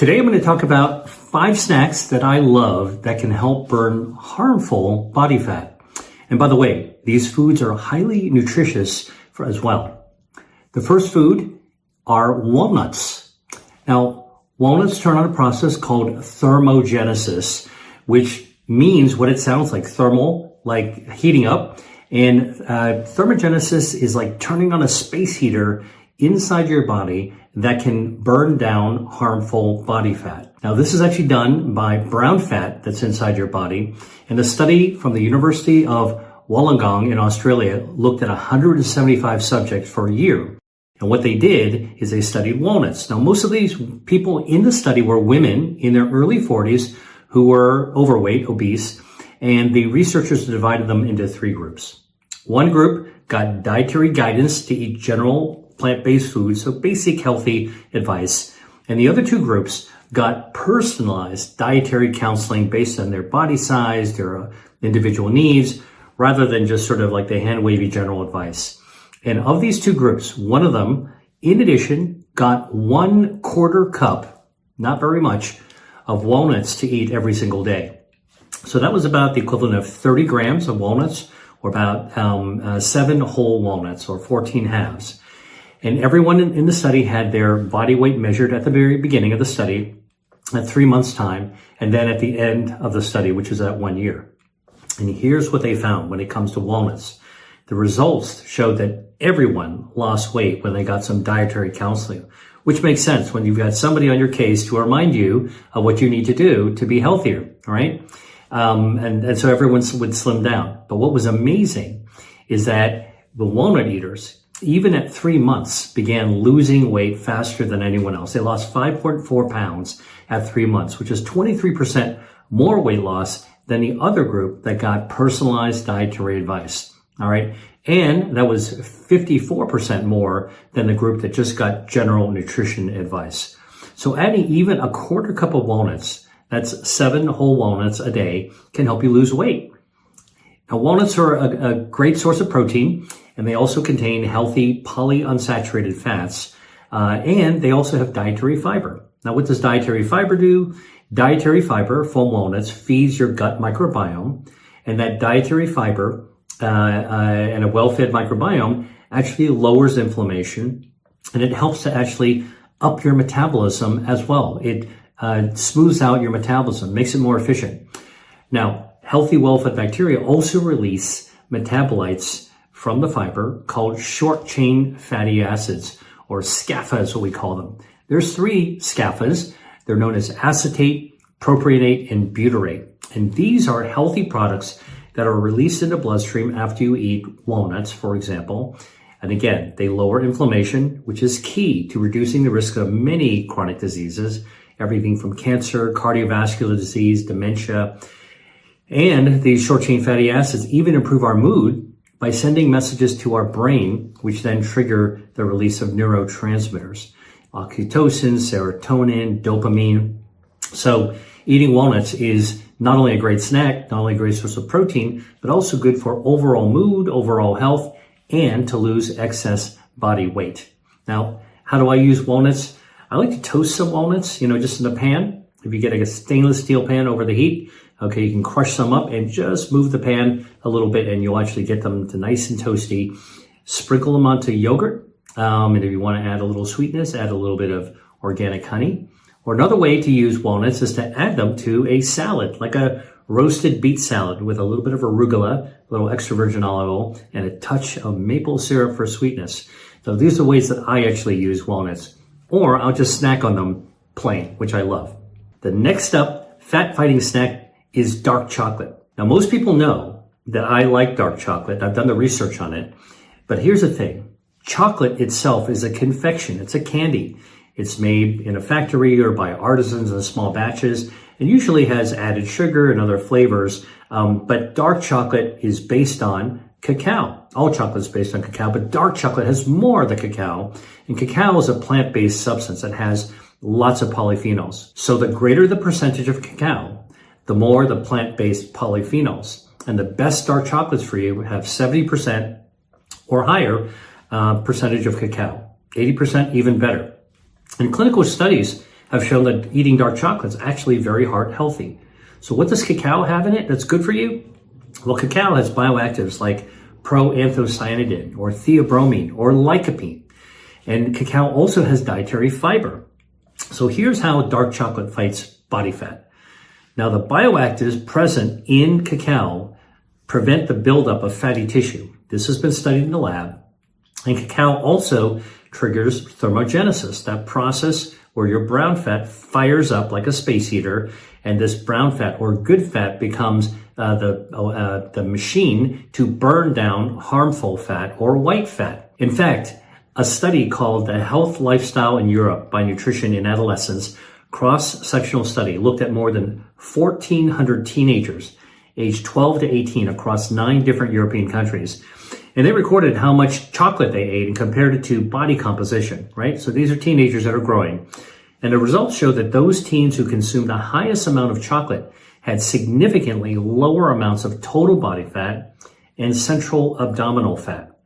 Today I'm going to talk about 5 snacks that I love that can help burn harmful body fat. And by the way, these foods are highly nutritious as well. The first food are walnuts. Now, walnuts turn on a process called thermogenesis, which means what it sounds like, thermal, like heating up. And thermogenesis is like turning on a space heater inside your body that can burn down harmful body fat. Now, this is actually done by brown fat that's inside your body. And a study from the University of Wollongong in Australia looked at 175 subjects for a year. And what they did is they studied walnuts. Now, most of these people in the study were women in their early 40s who were overweight, obese, and the researchers divided them into 3 groups. One group got dietary guidance to eat general plant-based foods, so basic healthy advice. And the other 2 groups got personalized dietary counseling based on their body size, their individual needs, rather than just sort of like the hand-wavy general advice. And of these 2 groups, one of them, in addition, got 1/4 cup, not very much, of walnuts to eat every single day. So that was about the equivalent of 30 grams of walnuts, or about 7 whole walnuts, or 14 halves. And everyone in the study had their body weight measured at the very beginning of the study at 3 months' time, and then at the end of the study, which is at 1 year. And here's what they found when it comes to walnuts. The results showed that everyone lost weight when they got some dietary counseling, which makes sense when you've got somebody on your case to remind you of what you need to do to be healthier, all right? And so everyone would slim down. But what was amazing is that the walnut eaters, even at 3 months, began losing weight faster than anyone else. They lost 5.4 pounds at 3 months, which is 23% more weight loss than the other group that got personalized dietary advice. All right. And that was 54% more than the group that just got general nutrition advice. So adding even 1/4 cup of walnuts, that's 7 whole walnuts a day, can help you lose weight. Now, walnuts are a great source of protein, and they also contain healthy polyunsaturated fats, and they also have dietary fiber. Now, what does dietary fiber do? Dietary fiber from walnuts feeds your gut microbiome, and that dietary fiber and a well-fed microbiome actually lowers inflammation, and it helps to actually up your metabolism as well. It smooths out your metabolism, makes it more efficient. Now, healthy, well-fed bacteria also release metabolites from the fiber called short-chain fatty acids, or SCAFA is what we call them. There's 3 SCAFAs. They're known as acetate, propionate, and butyrate. And these are healthy products that are released in the bloodstream after you eat walnuts, for example. And again, they lower inflammation, which is key to reducing the risk of many chronic diseases, everything from cancer, cardiovascular disease, dementia. And these short-chain fatty acids even improve our mood by sending messages to our brain, which then trigger the release of neurotransmitters, oxytocin, serotonin, dopamine. So eating walnuts is not only a great snack, not only a great source of protein, but also good for overall mood, overall health, and to lose excess body weight. Now, how do I use walnuts? I like to toast some walnuts, just in a pan. If you get a stainless steel pan over the heat, okay, you can crush some up and just move the pan a little bit and you'll actually get them to nice and toasty. Sprinkle them onto yogurt. And if you want to add a little sweetness, add a little bit of organic honey. Or another way to use walnuts is to add them to a salad, like a roasted beet salad with a little bit of arugula, a little extra virgin olive oil, and a touch of maple syrup for sweetness. So these are ways that I actually use walnuts. Or I'll just snack on them plain, which I love. The next up, fat-fighting snack is dark chocolate. Now, most people know that I like dark chocolate. I've done the research on it. But here's the thing. Chocolate itself is a confection. It's a candy. It's made in a factory or by artisans in small batches, and usually has added sugar and other flavors. But dark chocolate is based on cacao. All chocolate is based on cacao, but dark chocolate has more of the cacao. And cacao is a plant-based substance that has lots of polyphenols. So the greater the percentage of cacao, the more the plant-based polyphenols. And the best dark chocolates for you have 70% or higher percentage of cacao, 80% even better. And clinical studies have shown that eating dark chocolate is actually very heart healthy. So what does cacao have in it that's good for you? Well, cacao has bioactives like proanthocyanidin or theobromine or lycopene. And cacao also has dietary fiber. So here's how dark chocolate fights body fat. Now, the bioactives present in cacao prevent the buildup of fatty tissue. This has been studied in the lab. And cacao also triggers thermogenesis, that process where your brown fat fires up like a space heater, and this brown fat or good fat becomes the machine to burn down harmful fat or white fat. In fact, a study called the Health Lifestyle in Europe by Nutrition in Adolescents cross-sectional study looked at more than 1,400 teenagers aged 12 to 18 across 9 different European countries. And they recorded how much chocolate they ate and compared it to body composition, right? So these are teenagers that are growing. And the results show that those teens who consumed the highest amount of chocolate had significantly lower amounts of total body fat and central abdominal fat.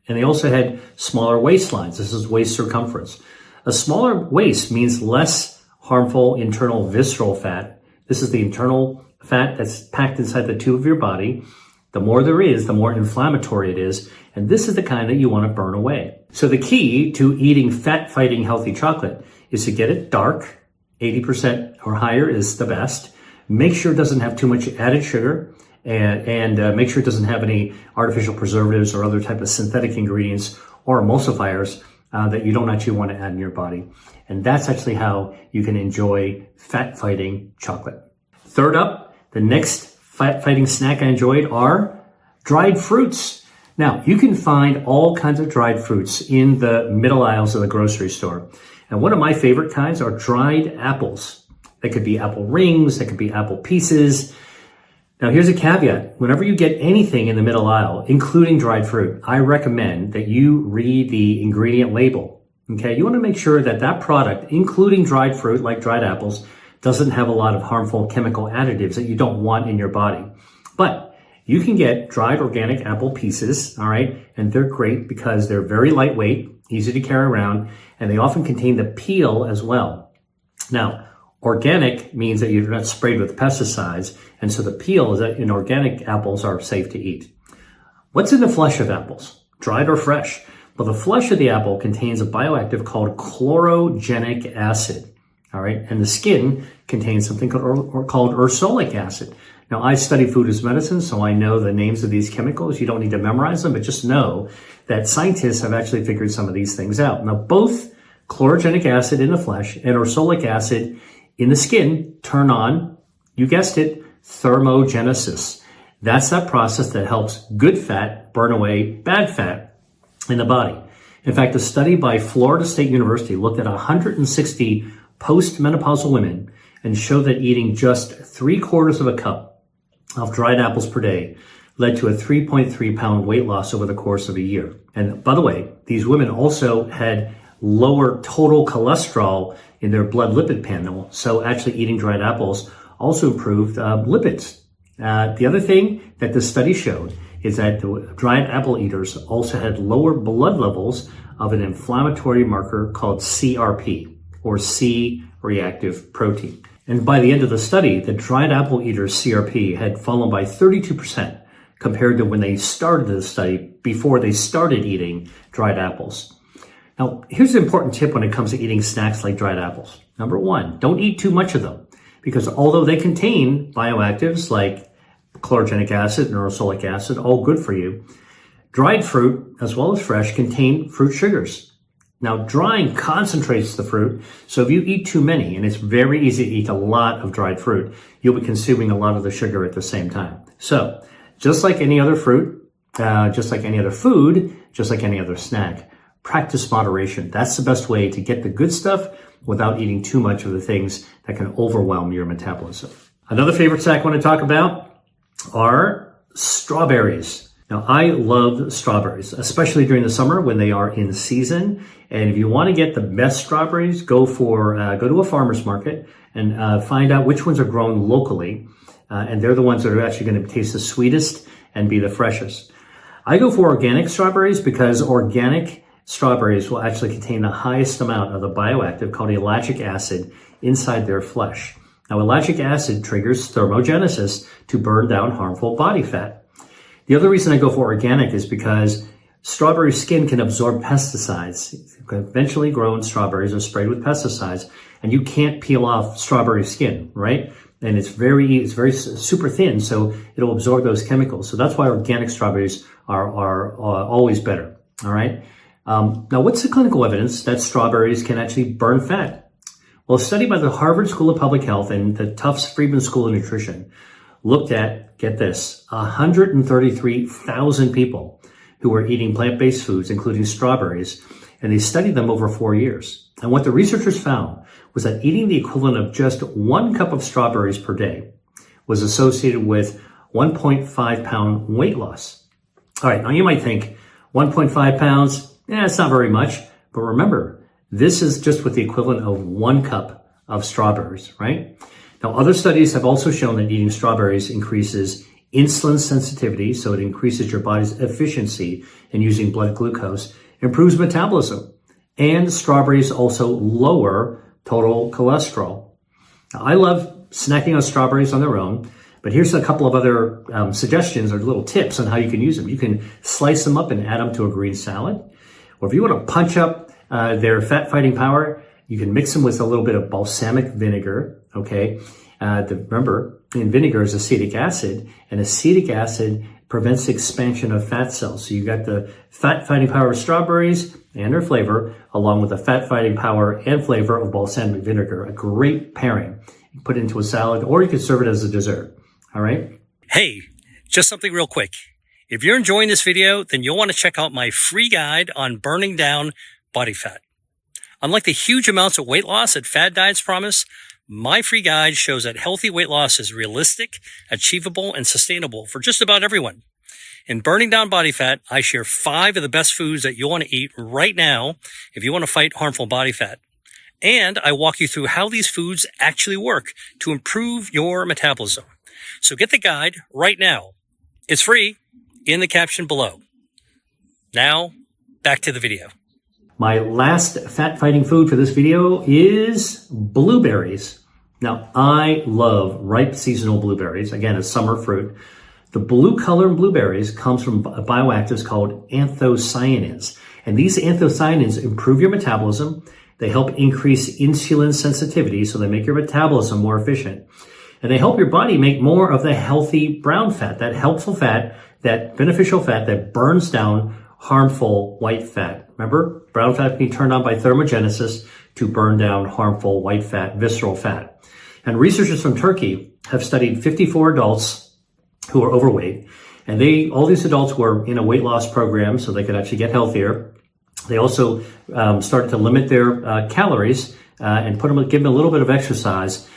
And they also had smaller waistlines. This is waist circumference. A smaller waist means less harmful internal visceral fat. This is the internal fat that's packed inside the tube of your body. The more there is, the more inflammatory it is. And this is the kind that you want to burn away. So the key to eating fat-fighting healthy chocolate is to get it dark. 80% or higher is the best. Make sure it doesn't have too much added sugar, and make sure it doesn't have any artificial preservatives or other type of synthetic ingredients or emulsifiers that you don't actually want to add in your body. And that's actually how you can enjoy fat-fighting chocolate. Third up, the next fat-fighting snack I enjoyed are dried fruits. Now, you can find all kinds of dried fruits in the middle aisles of the grocery store. And one of my favorite kinds are dried apples. They could be apple rings, they could be apple pieces. Now, here's a caveat. Whenever you get anything in the middle aisle, including dried fruit, I recommend that you read the ingredient label. Okay, you want to make sure that that product, including dried fruit like dried apples, doesn't have a lot of harmful chemical additives that you don't want in your body. But you can get dried organic apple pieces, all right, and they're great because they're very lightweight, easy to carry around, and they often contain the peel as well. Now, organic means that you're not sprayed with pesticides, and so the peel is that in organic apples are safe to eat. What's in the flesh of apples, dried or fresh? Well, the flesh of the apple contains a bioactive called chlorogenic acid. All right, and the skin contains something called ursolic acid. Now, I study food as medicine, so I know the names of these chemicals. You don't need to memorize them, but just know that scientists have actually figured some of these things out. Now, both chlorogenic acid in the flesh and ursolic acid in the skin turn on, you guessed it, thermogenesis. That's that process that helps good fat burn away bad fat in the body. In fact, a study by Florida State University looked at 160 postmenopausal women and showed that eating just 3/4 of a cup of dried apples per day led to a 3.3 pound weight loss over the course of a year. And by the way, these women also had lower total cholesterol in their blood lipid panel. So actually eating dried apples also improved lipids. The other thing that this study showed is that the dried apple eaters also had lower blood levels of an inflammatory marker called CRP, or C-reactive protein. And by the end of the study, the dried apple eaters' CRP had fallen by 32% compared to when they started the study, before they started eating dried apples. Now, here's an important tip when it comes to eating snacks like dried apples. Number one, don't eat too much of them, because although they contain bioactives like chlorogenic acid and ursolic acid, all good for you, dried fruit, as well as fresh, contain fruit sugars. Now, drying concentrates the fruit, so if you eat too many, and it's very easy to eat a lot of dried fruit, you'll be consuming a lot of the sugar at the same time. So, just like any other fruit, just like any other food, just like any other snack, practice moderation. That's the best way to get the good stuff without eating too much of the things that can overwhelm your metabolism. Another favorite snack I want to talk about are strawberries. Now, I love strawberries, especially during the summer when they are in season. And if you want to get the best strawberries, go to a farmer's market and find out which ones are grown locally. And they're the ones that are actually going to taste the sweetest and be the freshest. I go for organic strawberries because organic strawberries will actually contain the highest amount of the bioactive called ellagic acid inside their flesh. Now, ellagic acid triggers thermogenesis to burn down harmful body fat. The other reason I go for organic is because strawberry skin can absorb pesticides. Conventionally grown strawberries are sprayed with pesticides, and you can't peel off strawberry skin, right? And it's very super thin, so it'll absorb those chemicals. So that's why organic strawberries are always better. All right. Now, what's the clinical evidence that strawberries can actually burn fat? Well, a study by the Harvard School of Public Health and the Tufts Friedman School of Nutrition looked at, get this, 133,000 people who were eating plant-based foods, including strawberries, and they studied them over 4 years. And what the researchers found was that eating the equivalent of just 1 cup of strawberries per day was associated with 1.5 pound weight loss. All right, now you might think 1.5 pounds, it's not very much. But remember, this is just with the equivalent of 1 cup of strawberries, right? Now, other studies have also shown that eating strawberries increases insulin sensitivity, so it increases your body's efficiency in using blood glucose, improves metabolism, and strawberries also lower total cholesterol. Now, I love snacking on strawberries on their own, but here's a couple of other suggestions or little tips on how you can use them. You can slice them up and add them to a green salad. Or if you want to punch up their fat-fighting power, you can mix them with a little bit of balsamic vinegar, okay? Remember, in vinegar is acetic acid, and acetic acid prevents expansion of fat cells. So you got the fat-fighting power of strawberries and their flavor, along with the fat-fighting power and flavor of balsamic vinegar. A great pairing. You put it into a salad, or you can serve it as a dessert. All right? Hey, just something real quick. If you're enjoying this video, then you'll want to check out my free guide on burning down body fat. Unlike the huge amounts of weight loss that fad diets promise, my free guide shows that healthy weight loss is realistic, achievable, and sustainable for just about everyone. In Burning Down Body Fat, I share 5 of the best foods that you'll want to eat right now if you want to fight harmful body fat. And I walk you through how these foods actually work to improve your metabolism. So get the guide right now. It's free in the caption below. Now, back to the video. My last fat-fighting food for this video is blueberries. Now, I love ripe seasonal blueberries. Again, a summer fruit. The blue color in blueberries comes from bioactives called anthocyanins. And these anthocyanins improve your metabolism. They help increase insulin sensitivity, so they make your metabolism more efficient. And they help your body make more of the healthy brown fat, that helpful fat, that beneficial fat that burns down harmful white fat. Remember, brown fat can be turned on by thermogenesis to burn down harmful white fat, visceral fat. And researchers from Turkey have studied 54 adults who are overweight. And all these adults were in a weight loss program so they could actually get healthier. They also started to limit their calories and give them a little bit of exercise.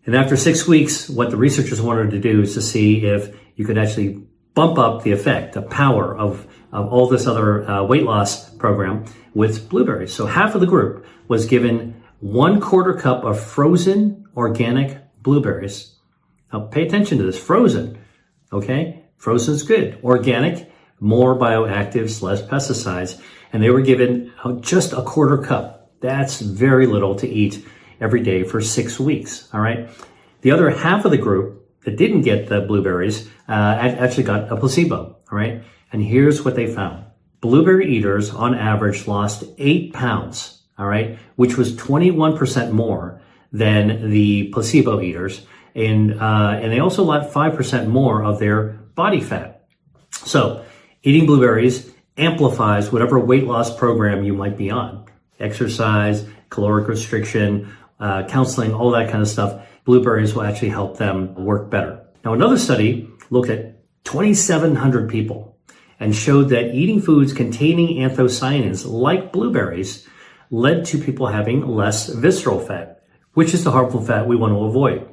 And after 6 weeks, what the researchers wanted to do is to see if you could actually bump up the effect, the power of all this other weight loss program with blueberries. So half of the group was given 1/4 cup of frozen organic blueberries. Now pay attention to this, frozen, okay? Frozen is good. Organic, more bioactives, less pesticides. And they were given just 1/4 cup. That's very little to eat every day for 6 weeks, all right? The other half of the group that didn't get the blueberries actually got a placebo, all right? And here's what they found. Blueberry eaters, on average, lost 8 pounds, all right? Which was 21% more than the placebo eaters. And they also lost 5% more of their body fat. So eating blueberries amplifies whatever weight loss program you might be on. Exercise, caloric restriction, counseling, all that kind of stuff. Blueberries will actually help them work better. Now, another study looked at 2,700 people and showed that eating foods containing anthocyanins, like blueberries, led to people having less visceral fat, which is the harmful fat we want to avoid.